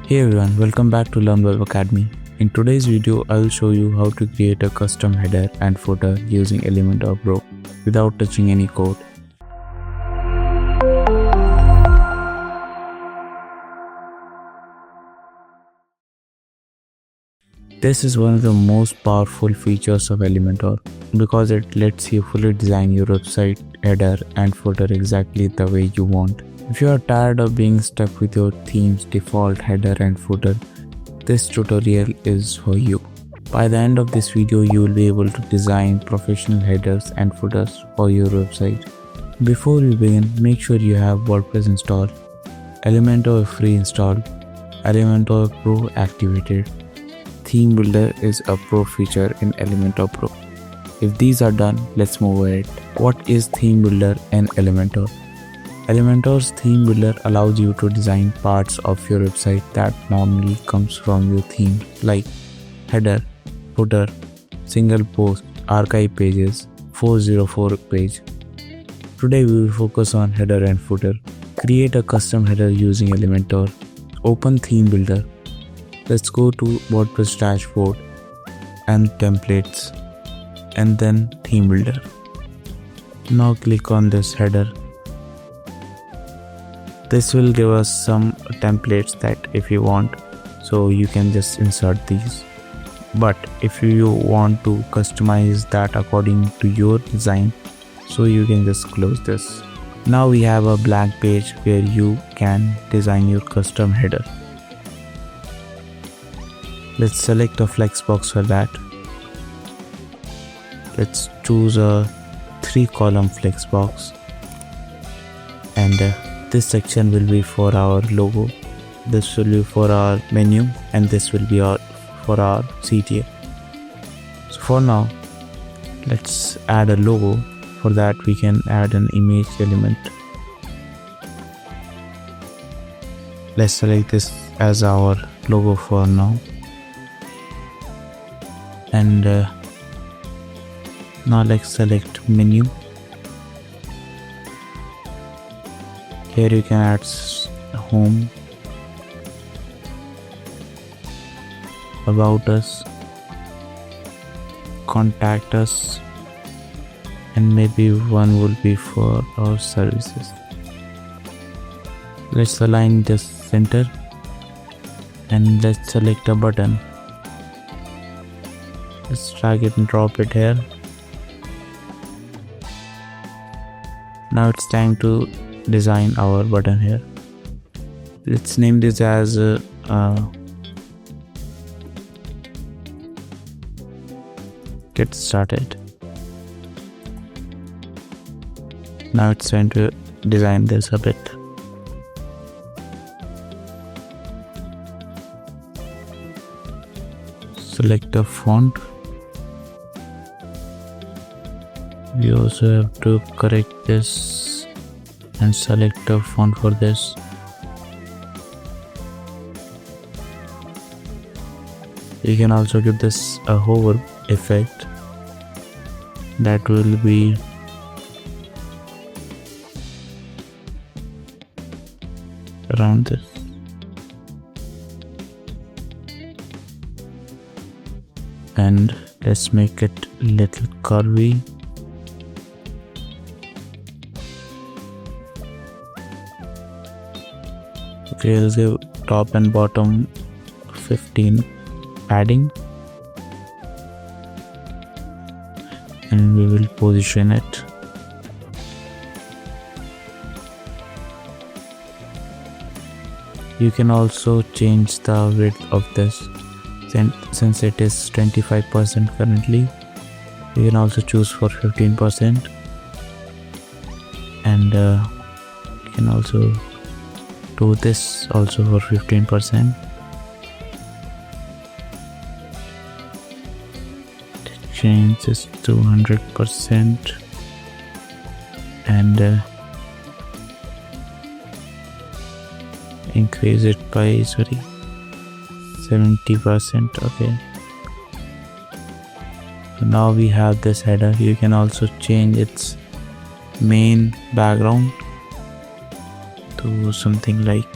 Hey everyone, welcome back to LearnWeb Academy. In today's video, I will show you how to create a custom header and footer using Elementor Pro without touching any code. This is one of the most powerful features of Elementor because it lets you fully design your website header and footer exactly the way you want. If you are tired of being stuck with your theme's default header and footer, this tutorial is for you. By the end of this video, you will be able to design professional headers and footers for your website. Before we begin, make sure you have WordPress installed, Elementor free installed, Elementor Pro activated. Theme Builder is a pro feature in Elementor Pro. If these are done, let's move ahead. What is Theme Builder and Elementor? Elementor's Theme Builder allows you to design parts of your website that normally comes from your theme, like header, footer, single post, archive pages, 404 page. Today we will focus on header and footer. Create a custom header using Elementor. Open Theme Builder. Let's go to WordPress dashboard and templates and then Theme Builder. Now click on this header. This will give us some templates that if you want, so you can just insert these. But if you want to customize that according to your design, so you can just close this. Now we have a blank page where you can design your custom header. Let's select a flexbox for that. Let's choose a 3-column flexbox, and this section will be for our logo, this will be for our menu, and this will be for our CTA. So for now, let's add a logo. For that we can add an image element. Let's select this as our logo for now. And now let's select menu. Here you can add home, about us, contact us, and maybe one will be for our services. Let's align this center and let's select a button. Let's drag it and drop it here. Now it's time to design our button here. Let's name this as get started. Now it's time to design this a bit. Select a font. We also have to correct this and select a font for this. You can also give this a hover effect that will be around this. And let's make it a little curvy. Okay, let's give top and bottom 15 padding, and we will position it. You can also change the width of this. Since it is 25% currently, you can also choose for 15%, and you can also do this also for 15%. Change this to 100% and increase it by 70%. Okay, so now we have this header. You can also change its main background to something like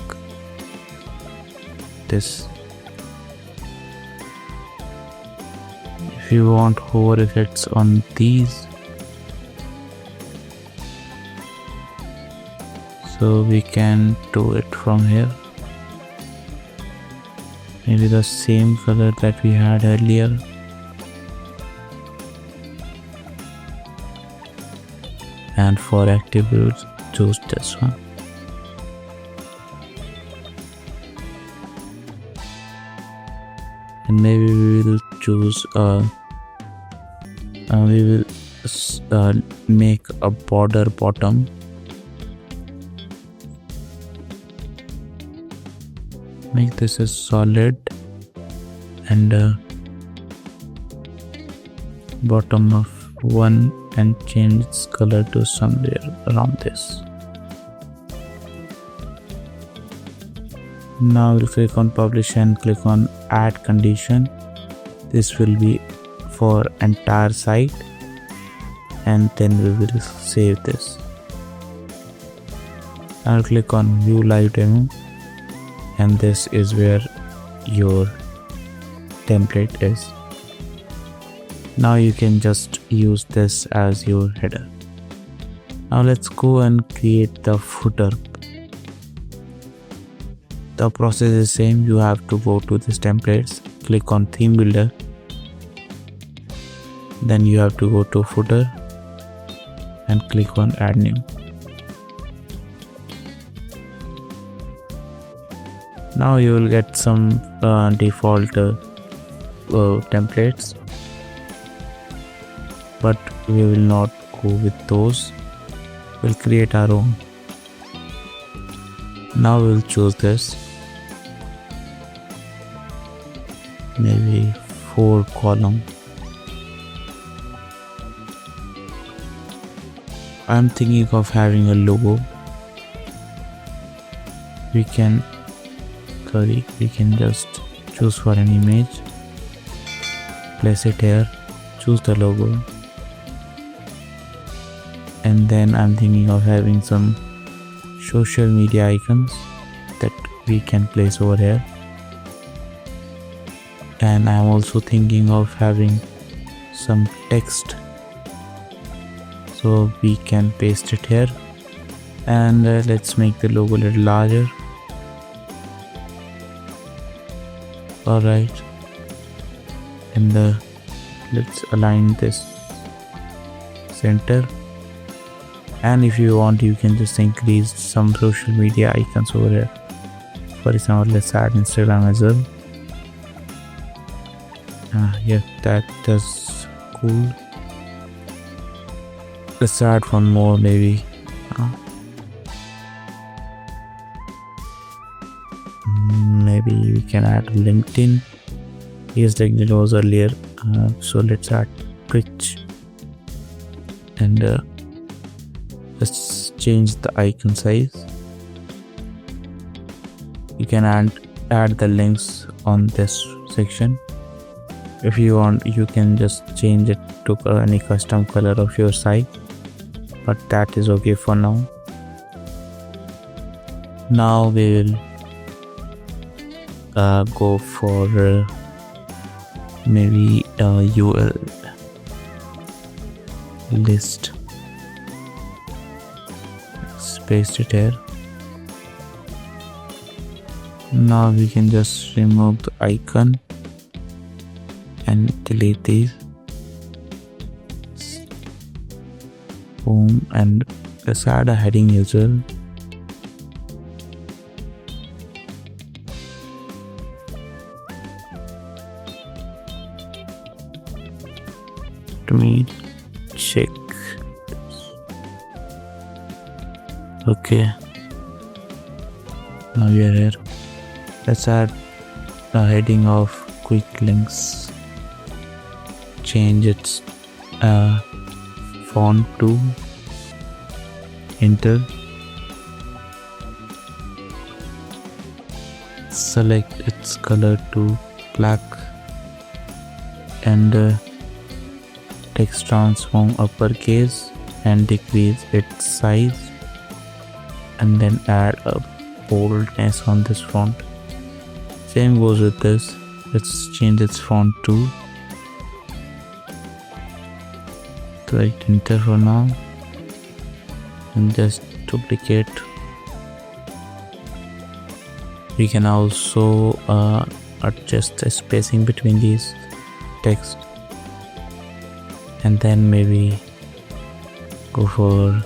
this. If you want hover effects on these, so we can do it from here. Maybe the same color that we had earlier. And for active we will choose this one. And maybe we will choose we will make a border bottom. Make this a solid and bottom of 1 and change its color to somewhere around this. Now we'll click on publish and click on add condition. This will be for entire site, and then we will save this. I'll click on view live demo, and this is where your template is. Now you can just use this as your header. Now let's go and create the footer. The process is same. You have to go to this templates, click on theme builder, then you have to go to footer and click on add new. Now you will get some default templates, but we will not go with those. We'll create our own. Now we'll choose this, maybe 4 column. I'm thinking of having a logo. We can just choose for an image, place it here, choose the logo, and then I'm thinking of having some social media icons that we can place over here, and I'm also thinking of having some text, so we can paste it here. And let's make the logo a little larger. Alright, and let's align this center, and if you want you can just increase some social media icons over here. For example, let's add Instagram as well. Yeah, that's cool. Let's add one more maybe. Maybe we can add LinkedIn. Yes, like it was earlier. So let's add Twitch, and let's change the icon size. You can add the links on this section. If you want, you can just change it to any custom color of your site, but that is okay for now. Now we will go for maybe URL list. Let's paste it here. Now we can just remove the icon and delete these. Boom, and let's add a heading as well. Let me check. Okay, now we are here. Let's add a heading of quick links. Change its font to Enter. Select its color to black, and text transform uppercase and decrease its size, and then add a boldness on this font. Same goes with this. Let's change its font to right enter for now and just duplicate. We can also adjust the spacing between these text and then maybe go for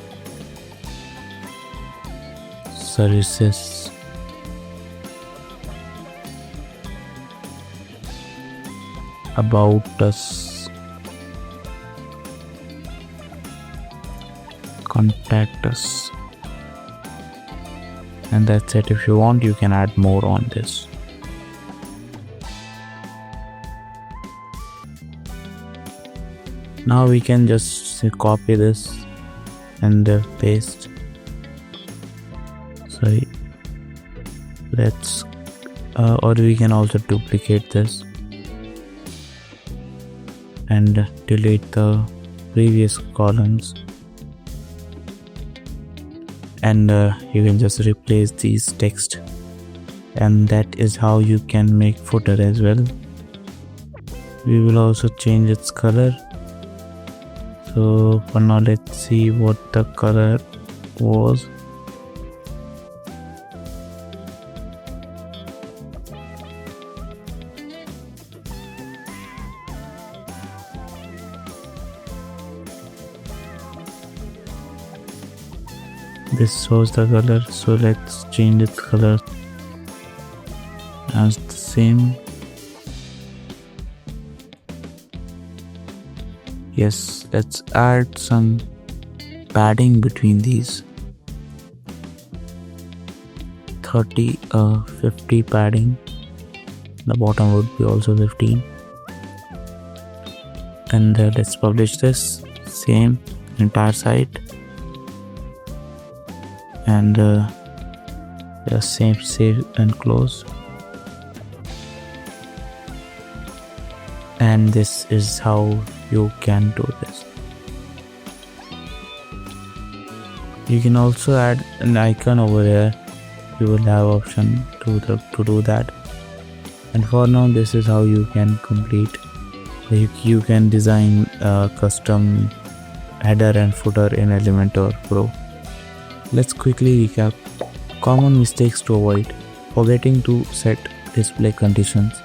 services. About us, contact us, and that's it. If you want, you can add more on this. Now we can just copy this and paste. Sorry, let's or we can also duplicate this and delete the previous columns, and you can just replace these text, and that is how you can make footer as well. We will also change its color. So for now, let's see what the color was. This shows the color, so let's change its color as the same. Yes, let's add some padding between these. 50 padding. The bottom would be also 15. And let's publish this. Same entire site. And save and close. And this is how you can do this. You can also add an icon over here. You will have option to do that. And for now, this is how you can complete. You can design a custom header and footer in Elementor Pro. Let's quickly recap. Common mistakes to avoid: forgetting to set display conditions,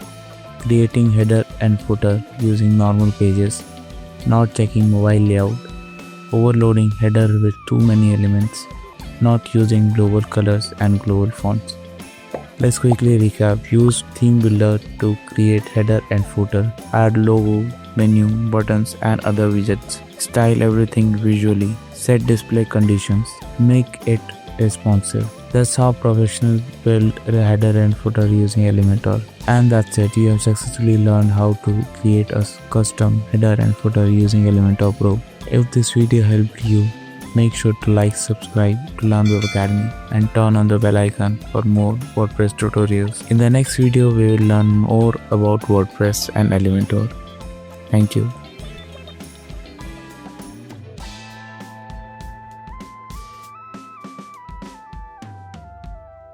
creating header and footer using normal pages, not checking mobile layout, overloading header with too many elements, not using global colors and global fonts. Let's quickly recap. Use theme builder to create header and footer, add logo, menu, buttons and other widgets, style everything visually, set display conditions, make it responsive. That's how professionals build a header and footer using Elementor. And that's it. You have successfully learned how to create a custom header and footer using Elementor Pro. If this video helped you, make sure to like, subscribe to LearnWeb Academy and turn on the bell icon for more WordPress tutorials. In the next video, we will learn more about WordPress and Elementor. Thank you.